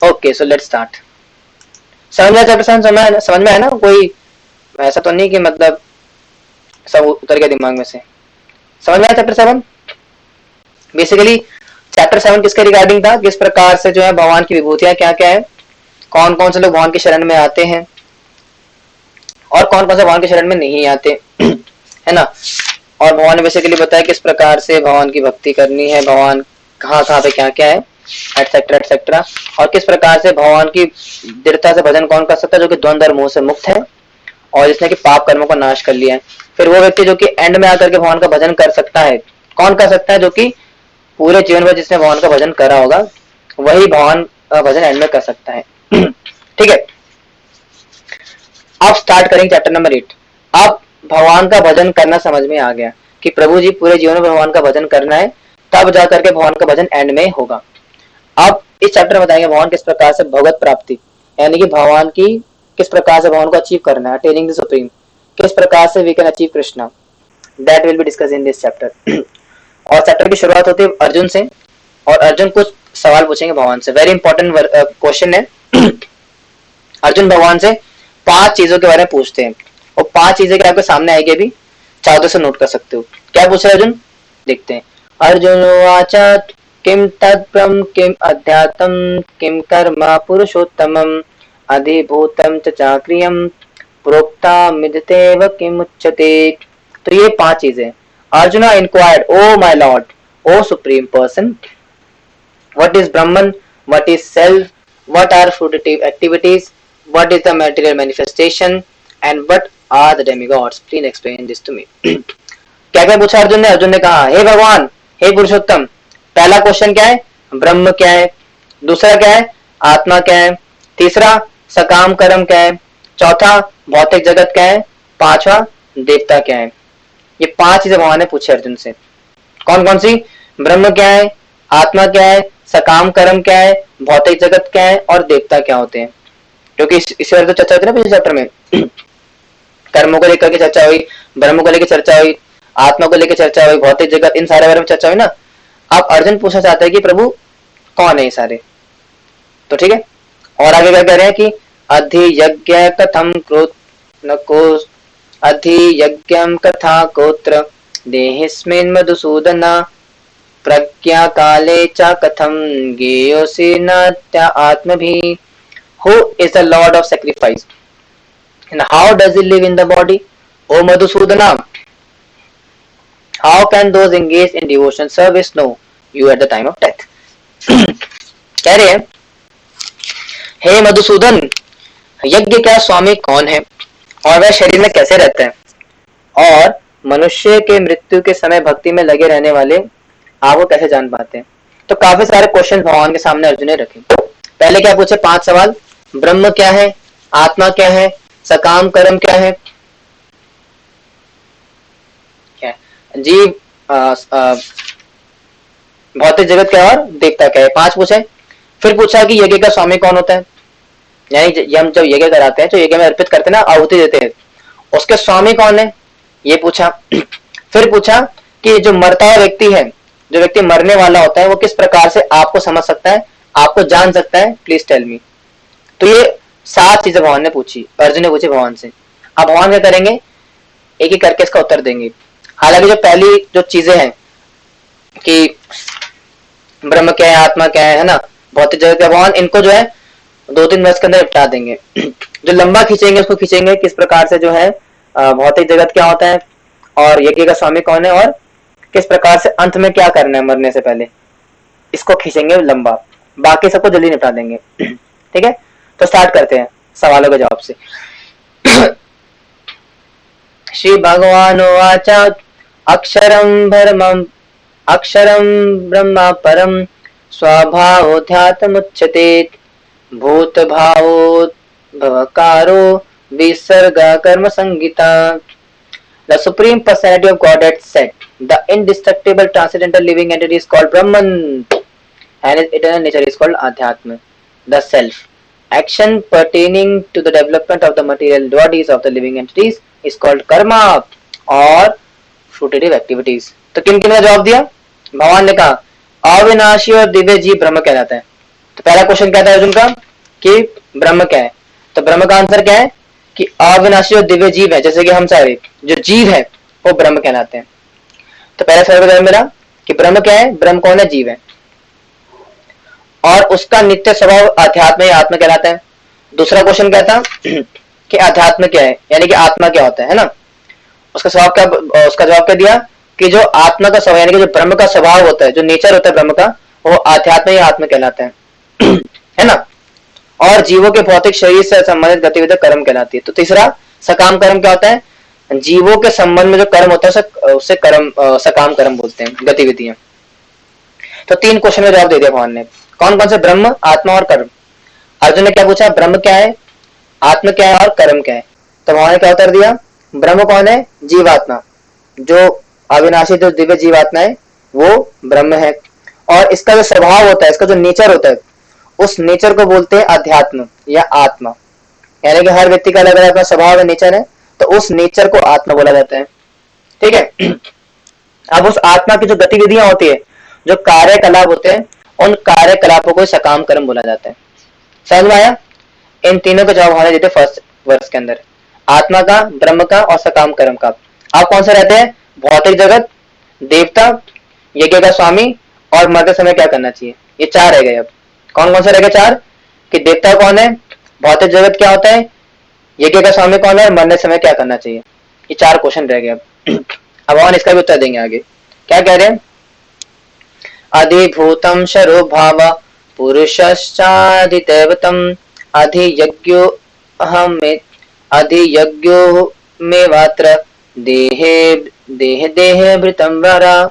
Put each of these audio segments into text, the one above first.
Okay so let's start. समझ में chapter 7? समझ में है ना? कोई ऐसा तो नहीं कि मतलब सब उतर गया दिमाग में से? समझ में आया चैप्टर 7? बेसिकली चैप्टर 7 किसके रिगार्डिंग था? किस प्रकार से जो है भगवान की विभूतियां क्या क्या है, कौन कौन से लोग भगवान की शरण में आते हैं और कौन कौन से भगवान की शरण में नहीं आते है ना। और भगवान ने बेसिकली बताया किस प्रकार से भगवान की भक्ति करनी है, भगवान कहाँ कहाँ पे क्या क्या है, एटसेट्रा एटसेट्रा। और किस प्रकार से भगवान की दृढ़ता से भजन कौन कर सकता है जो कि द्वंद्व और मोह से मुक्त है और जिसने कि पाप कर्मों को नाश कर लिया है। फिर वो व्यक्ति जो कि एंड में आकर के भगवान का भजन कर सकता है, कौन कर सकता है? जो कि पूरे जीवन भर जिसने भगवान का भजन करा होगा वही भगवान का भजन एंड में कर सकता है ठीक है। अब स्टार्ट करेंगे चैप्टर नंबर 8। अब भगवान का भजन करना समझ में आ गया कि प्रभु जी पूरे जीवन में भगवान का भजन करना है, तब जाकर के भगवान का भजन एंड में होगा। अब इस चैप्टर में बताएंगे भगवान किस प्रकार से भगवत प्राप्ति यानी कि भगवान की किस प्रकार से भगवान को अचीव करना है, अटेनिंग द सुप्रीम, किस प्रकार से we can achieve Krishna, that will be discuss in this chapter और चैप्टर की शुरुआत होती है अर्जुन से और अर्जुन कुछ सवाल पूछेंगे भगवान से। वेरी इंपॉर्टेंट क्वेश्चन है अर्जुन भगवान से 5 चीजों के बारे में पूछते हैं और 5 चीजें क्या आपके सामने आएगी, अभी चाहो से नोट कर सकते हो। क्या पूछा अर्जुन, देखते हैं। अर्जुन उवाच किम तद्ब्रह्म किम अध्यात्म किम कर्म पुरुषोत्तमम अधिभूतम च चाक्रियम प्रोक्ता मिदतेव किम उच्यते। तो ये 5 चीजें। Arjun inquired, O my lord, O supreme person, what is Brahman, what is self, what are fruitive activities, what is the material manifestation and what are the demigods, please explain this to me क्या क्या पूछा अर्जुन ने? अर्जुन ने कहा हे भगवान, हे पुरुषोत्तम, पहला question क्या है? ब्रह्म क्या है, दूसरा क्या है? आत्मा क्या है, तीसरा सकाम कर्म क्या है, चौथा भौतिक जगत क्या है, पांचवा देवता क्या है। ये 5 चीजें भगवान ने पूछे अर्जुन से। कौन कौन सी? ब्रह्म क्या है, आत्मा क्या है, सकाम कर्म क्या है, भौतिक जगत क्या है और देवता क्या होते हैं। क्योंकि इसी बारे तो चर्चा होती है ना पिछले चैप्टर में कर्मों को लेकर के चर्चा हुई, ब्रह्म को लेकर चर्चा हुई, आत्मा को लेकर चर्चा हुई, भौतिक जगत, इन सारे बारे में चर्चा हुई ना। अब अर्जुन पूछना चाहता है कि प्रभु कौन है ये सारे। तो ठीक है, और आगे क्या कह रहे हैं कि अधियज्ञ कथम क्रोध न को अधियज्ञम कथा कोत्र देहिस्मिन् मधुसूदन प्रज्ञा काले च कथम गेयोसि नात्या आत्मभिः। Who is the Lord of sacrifice and how does he live in the body? O Madhusudana, how can those engaged in devotion service know you at the time of death? कह रहे हैं हे मधुसूदन, यज्ञ का स्वामी कौन है और वह शरीर में कैसे रहता है और मनुष्य के मृत्यु के समय भक्ति में लगे रहने वाले आपको कैसे जान पाते हैं। तो काफी सारे क्वेश्चन भगवान के सामने अर्जुन ने रखे। पहले क्या पूछे? 5 सवाल। ब्रह्म क्या है, आत्मा क्या है, सकाम कर्म क्या है, क्या जीव, भौतिक जगत क्या और देवता क्या है, 5 पूछे। फिर पूछा कि यज्ञ का स्वामी कौन होता है, यानी हम जब यज्ञ कराते हैं तो यज्ञ में अर्पित करते हैं ना, आहुति देते हैं, उसके स्वामी कौन है, ये पूछा। फिर पूछा कि जो मरता हुआ व्यक्ति है, जो व्यक्ति मरने वाला होता है, वो किस प्रकार से आपको समझ सकता है, आपको जान सकता है, प्लीज टेल मी। तो ये 7 चीजें भगवान ने पूछी, अर्जुन ने पूछी भगवान से। अब भगवान क्या करेंगे, एक एक करके इसका उत्तर देंगे। हालांकि जो पहली जो चीजें हैं कि ब्रह्म क्या है, आत्मा क्या है ना, भौतिक जगत क्या, भगवान इनको जो है 2-3 वर्ष के अंदर निपटा देंगे। जो लंबा खींचेंगे उसको खींचेंगे किस प्रकार से जो है भौतिक जगत क्या होता है और यज्ञ का स्वामी कौन है और किस प्रकार से अंत में क्या करना है मरने से पहले, इसको खींचेंगे लंबा, बाकी सबको जल्दी निपटा देंगे ठीक है। तो स्टार्ट करते हैं सवालों के जवाब से। श्री भगवान उवाच अक्षरम ब्रह्म परम स्वभावोऽध्यात्मुच्यते भूत भावो भवकारो विसर्गा कर्म Sangeeta. The Supreme Personality of Godhead said, the indestructible transcendental living entity is called Brahman and its eternal nature is called Adhyatma, the self. Action pertaining to the development of the material bodies of the living entities is called karma और fruitive activities। तो किन किन का जवाब दिया? भगवान ने कहा अविनाशी और दिव्य जीव ब्रह्म कहलाता है। तो पहला क्वेश्चन क्या था अर्जुन का कि ब्रह्म क्या है, तो ब्रह्म का आंसर क्या है कि अविनाशी और दिव्य जीव है, जैसे कि हम सारे जो जीव है वो ब्रह्म कहलाते हैं। तो पहला सवाल का जवाब मेरा कि ब्रह्म क्या है, ब्रह्म कौन है, जीव है, और उसका नित्य स्वभाव अध्यात्म या आत्मा कहलाता है। दूसरा क्वेश्चन क्या था कि अध्यात्म क्या है, यानी कि आत्मा क्या होता है ना, उसका स्वभाव क्या, उसका जवाब क्या दिया कि जो आत्मा का स्वभाव यानी कि जो ब्रह्म का स्वभाव होता है, जो नेचर होता है ब्रह्म का, वो आध्यात्म या आत्मा कहलाता है है ना। और जीवों के भौतिक शरीर से संबंधित गतिविधि कर्म कहलाती है। तो तीसरा सकाम कर्म क्या होता है, जीवों के संबंध में जो कर्म होता है उसे कर्म सकाम कर्म बोलते हैं, गतिविधियां। तो 3 क्वेश्चन में जवाब दे दिया भगवान ने, कौन कौन से, ब्रह्म, आत्मा और कर्म। अर्जुन ने क्या पूछा, ब्रह्म क्या है, आत्मा क्या है और कर्म क्या है। तो भगवान ने क्या उत्तर दिया, ब्रह्म कौन है, जीवात्मा, जो अविनाशी जो दिव्य जीवात्मा है वो ब्रह्म है, और इसका जो स्वभाव होता है, इसका जो नेचर होता है, उस नेचर को बोलते हैं अध्यात्म या आत्मा। यानी कि हर व्यक्ति का अलग अलग अपना स्वभाव है, नेचर है, तो उस नेचर को आत्मा बोला जाता है। ठीक है। अब उस आत्मा की जो गतिविधियां होती है, जो कार्यकलाप होते हैं, उन कार्यकलापों को सकाम कर्म बोला जाता है। समझ में आया। इन तीनों के जवाब हमारे देते फर्स्ट वर्ष के अंदर, आत्मा का, ब्रह्म का और सकाम कर्म का। आप कौन से रहते हैं, भौतिक जगत, देवता, यज्ञ का स्वामी और मरते समय क्या करना चाहिए, ये 4 रह गए। अब कौन कौन से रह गए 4, कि देवता कौन है, भौतिक जगत क्या होता है, यज्ञ का स्वामी कौन है और मरने समय क्या करना चाहिए, ये 4 क्वेश्चन रह गए। अब भगवान इसका भी उत्तर देंगे आगे। क्या कह रहे हैं, अधिभूतम शरो भाव पुरुषश्चादिदैवतम अधियज्ञो अहमेत अधियज्ञो मेवात्र देहे देहे देहे भृतम वरा।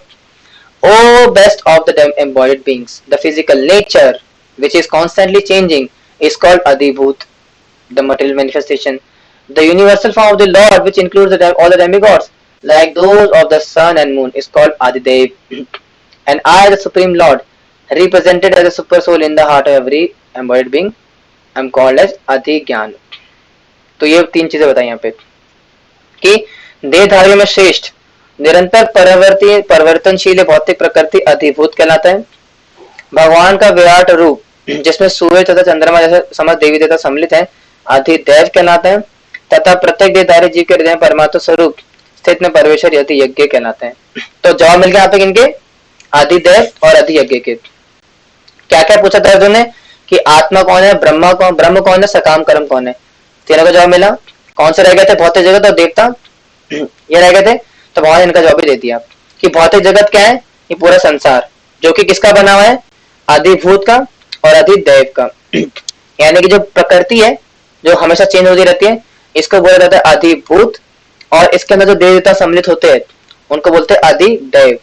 O best of the embodied beings, the physical nature which is constantly changing is called Adibhut, the material manifestation. The universal form of the Lord, which includes all the demigods, like those of the sun and moon, is called Adidev. And I, the Supreme Lord, represented as a super soul in the heart of every embodied being, am called as Adhigyan. तो ये 3 चीजें बताई यहाँ पे कि देहधारियों में श्रेष्ठ निरंतर परिवर्तनशील भौतिक प्रकृति अधिभूत कहलाता है। भगवान का विराट रूप जिसमें सूर्य तथा चंद्रमा जैसे समस्त देवी देवता सम्मिलित है अधिदैव कहलाता है, तथा प्रत्येक देहधारी जीव के हृदय परमात्मा स्वरूप स्थित में परमेश्वर यदि यज्ञ कहलाते हैं। तो जवाब मिल गया यहाँ पे इनके, अधिदैव और अधियज्ञ के। क्या क्या पूछा था अर्जुन ने कि आत्मा कौन है, ब्रह्म कौन है, सकाम कर्म कौन है, तीनों का जवाब मिला। कौन से रह गए थे, भौतिक जगत और देवता, ये रह गए थे। तो भगवान ने इनका जवाब भी दे दिया कि भौतिक जगत क्या है, ये पूरा संसार जो कि किसका बना हुआ है, अधिभूत का और अधिदैव का। यानी कि जो प्रकृति है जो हमेशा चेंज होती रहती है, इसको बोला जाता है अधिभूत, और इसके अंदर जो देवता सम्मिलित होते हैं उनको बोलते हैं अधिदैव।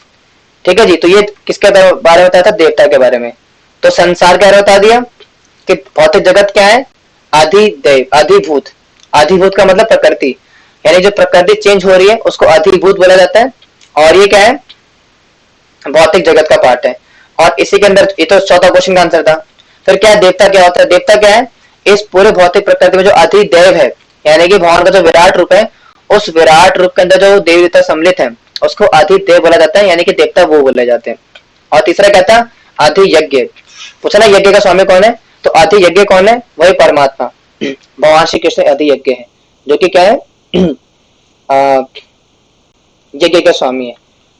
ठीक है जी। तो ये किसके बारे में बताया था, देवता के बारे में। तो संसार क्या बता दिया कि भौतिक जगत क्या है, अधिदैव, अधिभूत। अधिभूत का मतलब प्रकृति, यानी जो प्रकृति चेंज हो रही है उसको अधिभूत बोला जाता है, और ये क्या है, भौतिक जगत का पार्ट है। और इसी के अंदर, ये तो चौथा क्वेश्चन का आंसर था। फिर क्या है, देवता क्या होता है, देवता क्या है, इस पूरे भौतिक प्रकृति में जो अधिदैव है, यानी कि भगवान का जो विराट रूप है, उस विराट रूप के अंदर जो देवी देवता सम्मिलित है उसको अधिदैव बोला जाता है, यानी कि देवता वो बोले जाते हैं। और तीसरा क्या था, अधियज्ञ। पूछा ना यज्ञ का स्वामी कौन है, तो अधियज्ञ कौन है, वही परमात्मा भगवान श्री कृष्ण अधियज्ञ है, जो कि क्या है, यज्ञ का स्वामी है।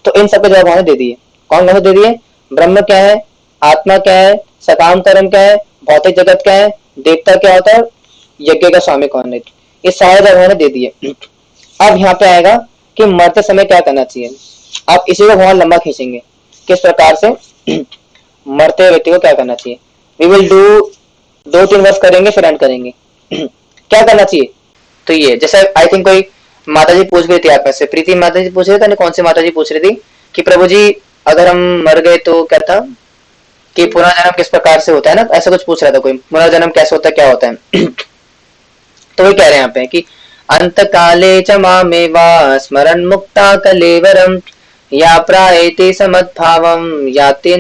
तो इन सबके जवाब हमने दे दिए। कौन कौन से दे दिए, ब्रह्म क्या है, आत्मा क्या है, सकाम कर्म क्या है, भौतिक जगत क्या है, देवता क्या होता है, यज्ञ का स्वामी कौन है, ये सारे जवाब हमने दे दिए। अब यहाँ पे आएगा कि मरते समय क्या करना चाहिए। अब इसी को बहुत लंबा खींचेंगे, किस प्रकार से मरते व्यक्ति को क्या करना चाहिए। वी विल डू 2-3 वर्ष करेंगे फिर एंड करेंगे। क्या करना चाहिए, तो ये जैसे आई थिंक कोई माता जी पूछ रही थी आप में से, प्रीति माता जी पूछ रही थी, कौन सी माता जी पूछ रही थी कि प्रभु जी अगर हम मर गए तो क्या था कि पुनर्जन्म किस प्रकार से होता है ना, ऐसा कुछ पूछ रहा था कोई, पुनर्जन्म कैसे होता है, क्या होता है। तो वही कह रहे हैं यहाँ पे कि अंत काले च मामेवा स्मरन् मुक्ता कलेवरम या प्रायते समद्भावम याते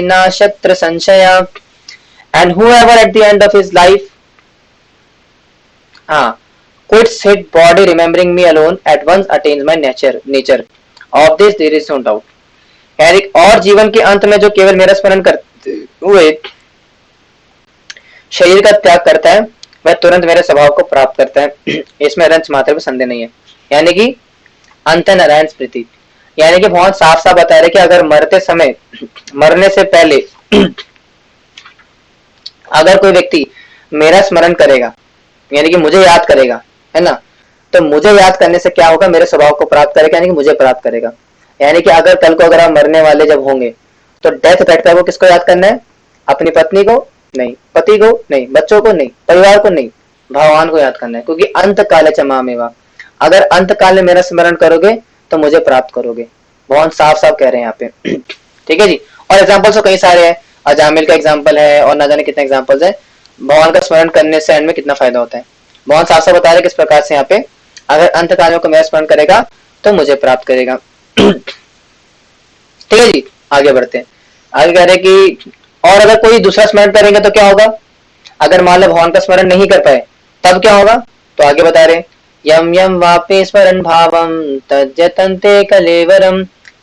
ना शत्र संशया and whoever at the end of his life quits his body remembering me alone at once attains my nature of this there is no doubt। यानी और जीवन के अंत में जो केवल मेरा हुए शरीर का त्याग करता है वह तुरंत मेरे स्वभाव को प्राप्त करता है, इसमें रंच मात्र भी संदेह नहीं है। यानी कि अंत नारायण स्मृति, यानी कि बहुत साफ साफ बता रहे कि अगर मरते समय, मरने से पहले अगर कोई व्यक्ति मेरा स्मरण करेगा, यानी कि मुझे याद करेगा, है ना, तो मुझे याद करने से क्या होगा, मेरे स्वभाव को प्राप्त करेगा, यानी कि मुझे प्राप्त करेगा। यानी कि अगर कल को अगर आप मरने वाले जब होंगे तो डेथ बेड पर वो किसको याद करना है, अपनी पत्नी को नहीं, पति को नहीं, बच्चों को नहीं, परिवार को नहीं, भगवान को याद करना है, क्योंकि अंत काल चमामेवा, अगर अंत काल में मेरा स्मरण करोगे तो मुझे प्राप्त करोगे। बहुत साफ साफ कह रहे हैं यहाँ पे। ठीक है जी। और एग्जाम्पल्स तो कई सारे हैं, अजामिल का एग्जाम्पल है और ना जाने कितने एग्जाम्पल्स है। भगवान का स्मरण करने से एंड में कितना फायदा होता है, बहुत साफ साफ बता रहे किस प्रकार से यहाँ पे, अगर अंत काल को मेरा स्मरण करेगा तो मुझे प्राप्त करेगा। ठीक है जी, आगे बढ़ते हैं। आगे कह रहे कि और अगर कोई दूसरा स्मरण करेंगे तो क्या होगा, अगर मान लो भगवान का स्मरण नहीं कर पाए तब क्या होगा, तो आगे बता रहे यम यम वापे स्मरण भावम तज्जतन्ते कलेवरम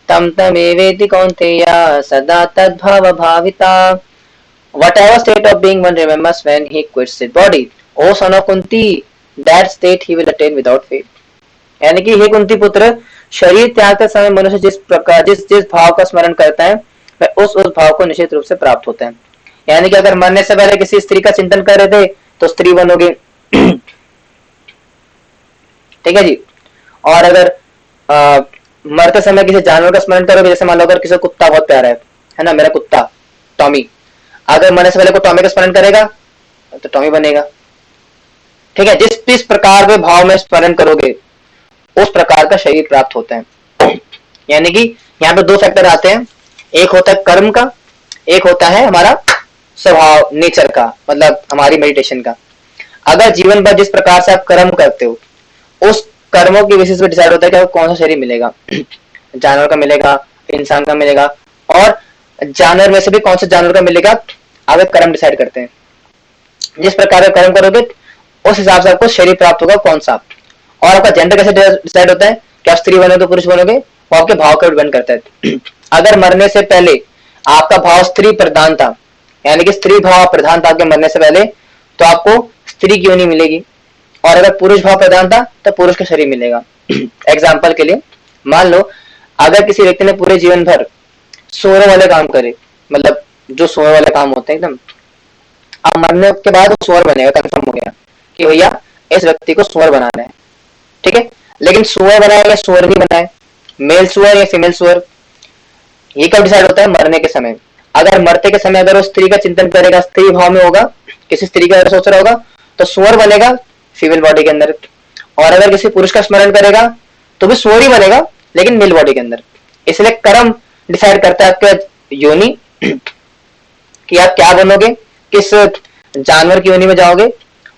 तम तमेवेति कौन्तेय सदा तद्भाव भाविता। Whatever state of being one remembers when he quits his body, O son of Kunti, that state he will attain without fail। यानी कि हे कुंती पुत्र, शरीर त्यागते समय मनुष्य जिस प्रकार जिस भाव का स्मरण करता है वह उस भाव को निश्चित रूप से प्राप्त होता है। यानी कि अगर मरने से पहले किसी स्त्री का चिंतन कर रहे थे तो स्त्री बनोगे। ठीक है जी। और अगर मरते समय किसी जानवर का स्मरण करोगे, जैसे मान लो अगर किसी कुत्ता बहुत प्यारा है ना, मेरा कुत्ता टॉमी, अगर मरने से पहले को टॉमी का स्मरण करेगा तो टॉमी बनेगा। ठीक है, जिस प्रकार के भाव में स्मरण करोगे उस प्रकार का शरीर प्राप्त होता है। यानी कि यहाँ पे दो फैक्टर आते हैं, एक होता है कर्म का, एक होता है हमारा स्वभाव, नेचर का, मतलब हमारी मेडिटेशन का। अगर जीवन भर जिस प्रकार से आप कर्म करते हो उस कर्मों की बेसिस पे डिसाइड होता है कि आपको कौन सा शरीर मिलेगा, जानवर का मिलेगा, इंसान का मिलेगा, और जानवर में से भी कौन सा जानवर का मिलेगा आप कर्म डिसाइड करते हैं। जिस प्रकार का कर्म करोगे उस हिसाब से आपको शरीर प्राप्त होगा कौन सा। और आपका जेंडर कैसे डिसाइड होता है कि आप स्त्री बनोगे तो पुरुष बनोगे, वो आपके भाव पर डिपेंड करता है। अगर मरने से पहले आपका भाव स्त्री प्रधान था, यानी कि स्त्री भाव प्रधान था आपके मरने से पहले, तो आपको स्त्री की योनि मिलेगी। और अगर पुरुष भाव प्रधान था तो पुरुष का शरीर मिलेगा। एग्जाम्पल के लिए मान लो अगर किसी व्यक्ति ने पूरे जीवन भर सोने वाले काम करे, मतलब जो सोने वाले काम होते हैं एकदम, अब मरने के बाद वो सुअर बनेगा, कंफर्म हो गया कि भैया इस व्यक्ति को सुअर बनाना है। ठीक है, लेकिन सुअर बनाए या सुअर नहीं बनाए, मेल सुअर या फीमेल सुअर, ये कब डिसाइड होता है, मरने के समय। अगर मरते के समय अगर वो स्त्री का चिंतन करेगा, स्त्री भाव में होगा, किसी स्त्री का सोच रहा होगा तो सुअर बनेगा फीमेल बॉडी के अंदर। और अगर किसी पुरुष का स्मरण करेगा तो भी सुअर ही बनेगा लेकिन मेल बॉडी के अंदर। इसलिए कर्म डिसाइड करता है आपका योनि कि आप क्या बनोगे, किस जानवर की योनि में जाओगे,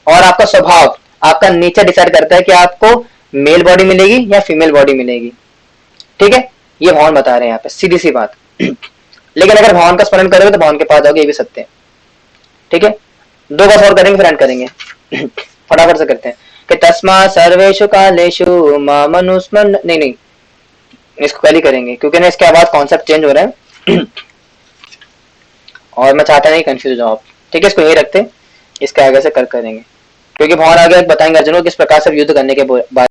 और आपका स्वभाव, आपका नेचर डिसाइड करता है कि आपको मेल बॉडी मिलेगी या फीमेल बॉडी मिलेगी। ठीक है, ये भगवान बता रहे हैं यहाँ पे, सीधी सी बात। लेकिन अगर भगवान का स्मरण करोगे तो भगवान के पास जाओगे, ये भी सत्य है। ठीक है, दो बार और करेंगे फिर एंड करेंगे। फटाफट से करते हैं कि तस्मा सर्वेषु कालेषु मामनुस्मरण, नहीं इसको पहले करेंगे क्योंकि ना इसके बाद कॉन्सेप्ट चेंज हो रहा है और मैं चाहता नहीं कंफ्यूज हो आप। ठीक है, इसको यही रखते, इसके आगे से करेंगे क्योंकि भगवान आगे बताएंगे अर्जुन को किस प्रकार से युद्ध करने के बारे